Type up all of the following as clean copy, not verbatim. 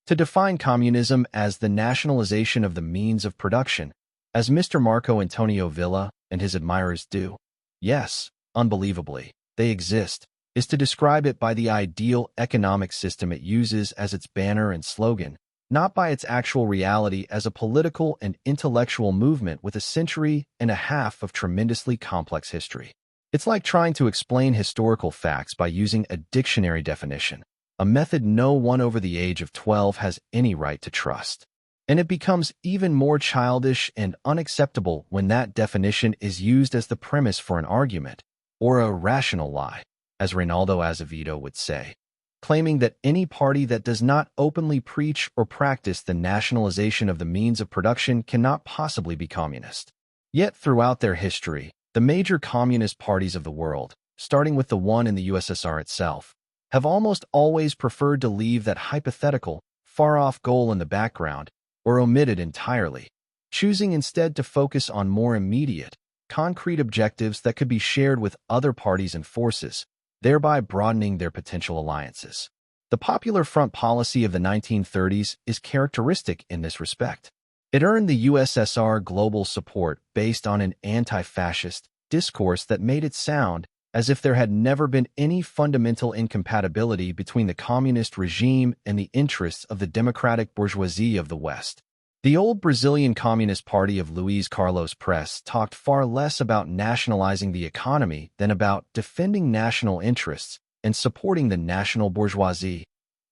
to define communism as the nationalization of the means of production, as Mr. Marco Antonio Villa and his admirers do. Yes, unbelievably, they exist, is to describe it by the ideal economic system it uses as its banner and slogan, not by its actual reality as a political and intellectual movement with a century and a half of tremendously complex history. It's like trying to explain historical facts by using a dictionary definition, a method no one over the age of 12 has any right to trust. And it becomes even more childish and unacceptable when that definition is used as the premise for an argument, or a rational lie, as Reynaldo Azevedo would say, claiming that any party that does not openly preach or practice the nationalization of the means of production cannot possibly be communist. Yet throughout their history, the major communist parties of the world, starting with the one in the USSR itself, have almost always preferred to leave that hypothetical, far-off goal in the background or omit it entirely, choosing instead to focus on more immediate, concrete objectives that could be shared with other parties and forces, thereby broadening their potential alliances. The Popular Front policy of the 1930s is characteristic in this respect. It earned the USSR global support based on an anti-fascist discourse that made it sound as if there had never been any fundamental incompatibility between the communist regime and the interests of the democratic bourgeoisie of the West. The old Brazilian Communist Party of Luiz Carlos Prestes talked far less about nationalizing the economy than about defending national interests and supporting the national bourgeoisie,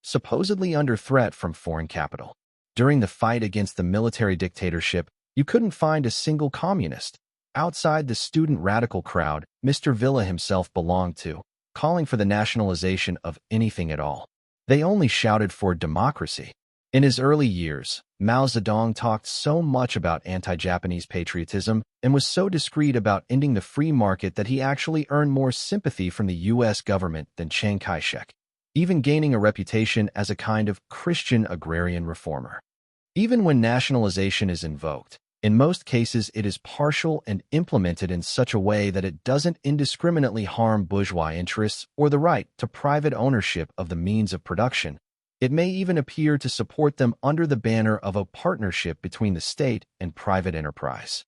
supposedly under threat from foreign capital. During the fight against the military dictatorship, you couldn't find a single communist. Outside the student radical crowd Mr. Villa himself belonged to, calling for the nationalization of anything at all. They only shouted for democracy. In his early years, Mao Zedong talked so much about anti-Japanese patriotism and was so discreet about ending the free market that he actually earned more sympathy from the U.S. government than Chiang Kai-shek, even gaining a reputation as a kind of Christian agrarian reformer. Even when nationalization is invoked, in most cases it is partial and implemented in such a way that it doesn't indiscriminately harm bourgeois interests or the right to private ownership of the means of production. It may even appear to support them under the banner of a partnership between the state and private enterprise.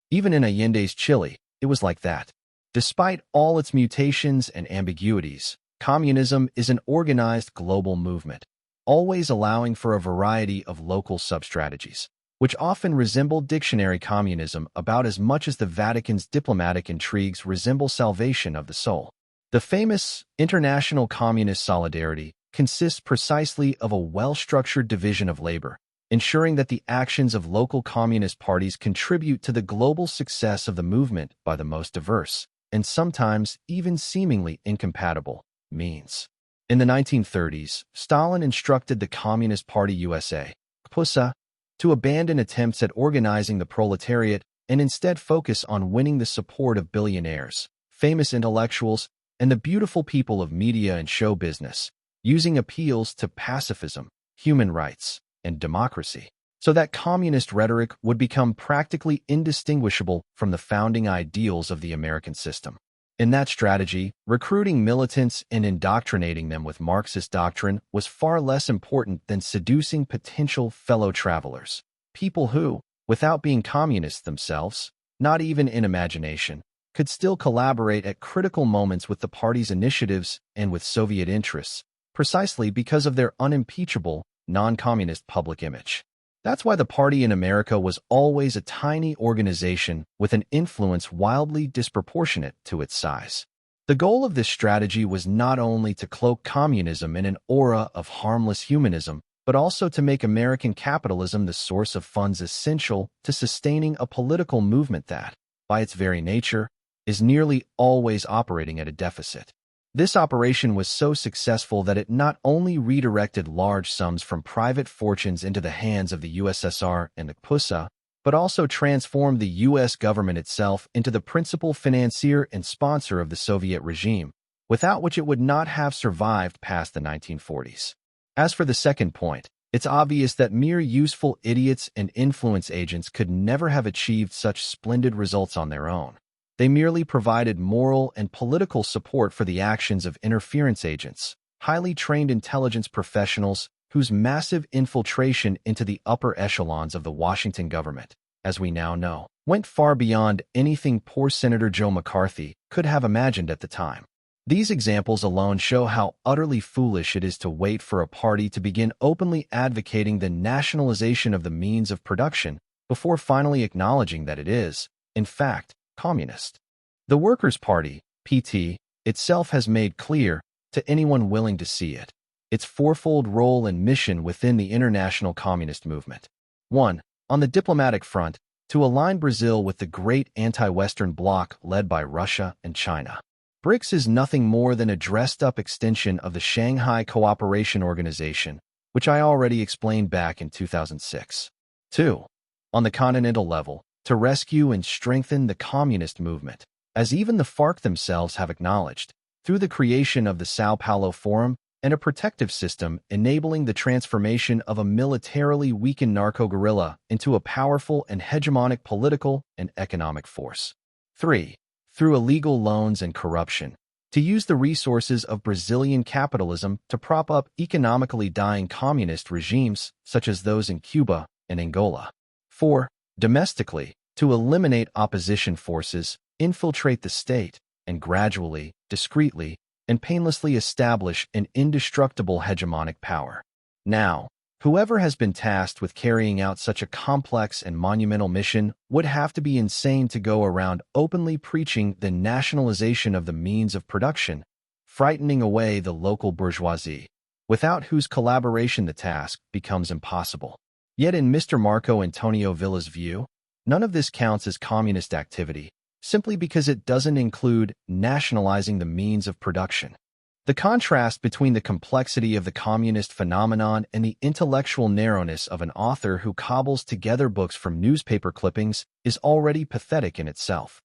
Even in Allende's Chile, it was like that. Despite all its mutations and ambiguities, communism is an organized global movement, always allowing for a variety of local sub-strategies, which often resemble dictionary communism about as much as the Vatican's diplomatic intrigues resemble salvation of the soul. The famous international communist solidarity consists precisely of a well-structured division of labor, ensuring that the actions of local communist parties contribute to the global success of the movement by the most diverse, and sometimes even seemingly incompatible, means. In the 1930s, Stalin instructed the Communist Party USA, KPUSA, to abandon attempts at organizing the proletariat and instead focus on winning the support of billionaires, famous intellectuals, and the beautiful people of media and show business, using appeals to pacifism, human rights, and democracy, so that communist rhetoric would become practically indistinguishable from the founding ideals of the American system. In that strategy, recruiting militants and indoctrinating them with Marxist doctrine was far less important than seducing potential fellow travelers, people who, without being communists themselves, not even in imagination, could still collaborate at critical moments with the party's initiatives and with Soviet interests, precisely because of their unimpeachable, non-communist public image. That's why the party in America was always a tiny organization with an influence wildly disproportionate to its size. The goal of this strategy was not only to cloak communism in an aura of harmless humanism, but also to make American capitalism the source of funds essential to sustaining a political movement that, by its very nature, is nearly always operating at a deficit. This operation was so successful that it not only redirected large sums from private fortunes into the hands of the USSR and the KPUSA, but also transformed the U.S. government itself into the principal financier and sponsor of the Soviet regime, without which it would not have survived past the 1940s. As for the second point, it's obvious that mere useful idiots and influence agents could never have achieved such splendid results on their own. They merely provided moral and political support for the actions of interference agents, highly trained intelligence professionals whose massive infiltration into the upper echelons of the Washington government, as we now know, went far beyond anything poor Senator Joe McCarthy could have imagined at the time. These examples alone show how utterly foolish it is to wait for a party to begin openly advocating the nationalization of the means of production before finally acknowledging that it is, in fact, communist. The Workers' Party, PT, itself has made clear, to anyone willing to see it, its fourfold role and mission within the international communist movement. 1. On the diplomatic front, to align Brazil with the great anti-Western bloc led by Russia and China. BRICS is nothing more than a dressed-up extension of the Shanghai Cooperation Organization, which I already explained back in 2006. 2. On the continental level, to rescue and strengthen the communist movement, as even the FARC themselves have acknowledged, through the creation of the Sao Paulo Forum and a protective system enabling the transformation of a militarily weakened narco-guerrilla into a powerful and hegemonic political and economic force. 3. Through illegal loans and corruption, to use the resources of Brazilian capitalism to prop up economically dying communist regimes such as those in Cuba and Angola. 4. Domestically, to eliminate opposition forces, infiltrate the state, and gradually, discreetly, and painlessly establish an indestructible hegemonic power. Now, whoever has been tasked with carrying out such a complex and monumental mission would have to be insane to go around openly preaching the nationalization of the means of production, frightening away the local bourgeoisie, without whose collaboration the task becomes impossible. Yet in Mr. Marco Antonio Villa's view, none of this counts as communist activity, simply because it doesn't include nationalizing the means of production. The contrast between the complexity of the communist phenomenon and the intellectual narrowness of an author who cobbles together books from newspaper clippings is already pathetic in itself.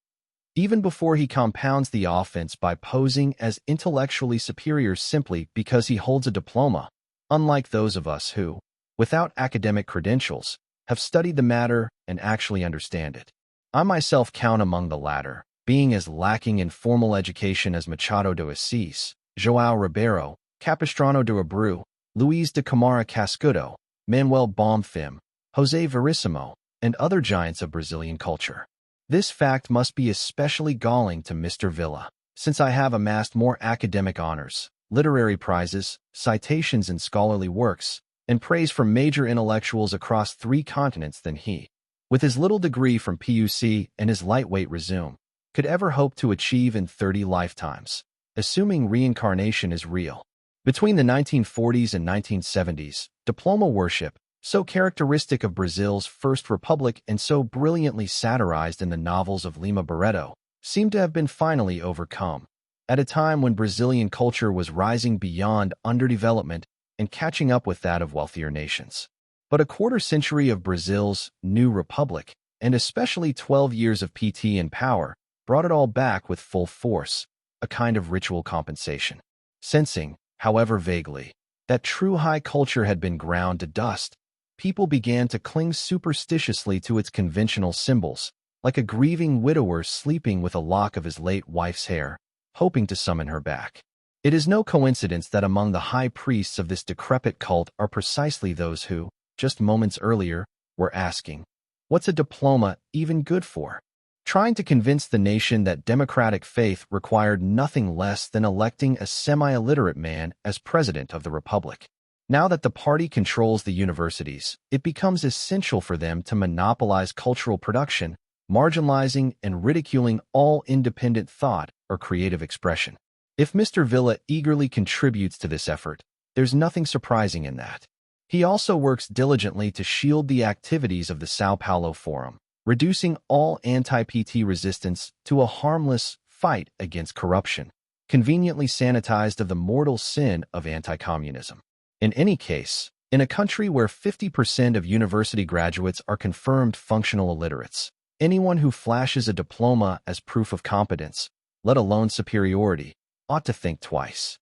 Even before he compounds the offense by posing as intellectually superior simply because he holds a diploma, unlike those of us who, without academic credentials, have studied the matter and actually understand it. I myself count among the latter, being as lacking in formal education as Machado de Assis, João Ribeiro, Capistrano de Abreu, Luiz de Camara Cascudo, Manuel Bonfim, José Verissimo, and other giants of Brazilian culture. This fact must be especially galling to Mr. Villa, since I have amassed more academic honors, literary prizes, citations in scholarly works, and praise from major intellectuals across 3 continents than he, with his little degree from PUC and his lightweight resume, could ever hope to achieve in 30 lifetimes. Assuming reincarnation is real. Between the 1940s and 1970s, diploma worship, so characteristic of Brazil's first republic and so brilliantly satirized in the novels of Lima Barreto, seemed to have been finally overcome, at a time when Brazilian culture was rising beyond underdevelopment and catching up with that of wealthier nations. But a quarter-century of Brazil's new republic, and especially 12 years of PT in power, brought it all back with full force, a kind of ritual compensation. Sensing, however vaguely, that true high culture had been ground to dust, people began to cling superstitiously to its conventional symbols, like a grieving widower sleeping with a lock of his late wife's hair, hoping to summon her back. It is no coincidence that among the high priests of this decrepit cult are precisely those who, just moments earlier, were asking, "What's a diploma even good for?" Trying to convince the nation that democratic faith required nothing less than electing a semi-illiterate man as president of the republic. Now that the party controls the universities, it becomes essential for them to monopolize cultural production, marginalizing and ridiculing all independent thought or creative expression. If Mr. Villa eagerly contributes to this effort, there's nothing surprising in that. He also works diligently to shield the activities of the Sao Paulo Forum, reducing all anti-PT resistance to a harmless fight against corruption, conveniently sanitized of the mortal sin of anti-communism. In any case, in a country where 50% of university graduates are confirmed functional illiterates, anyone who flashes a diploma as proof of competence, let alone superiority, ought to think twice.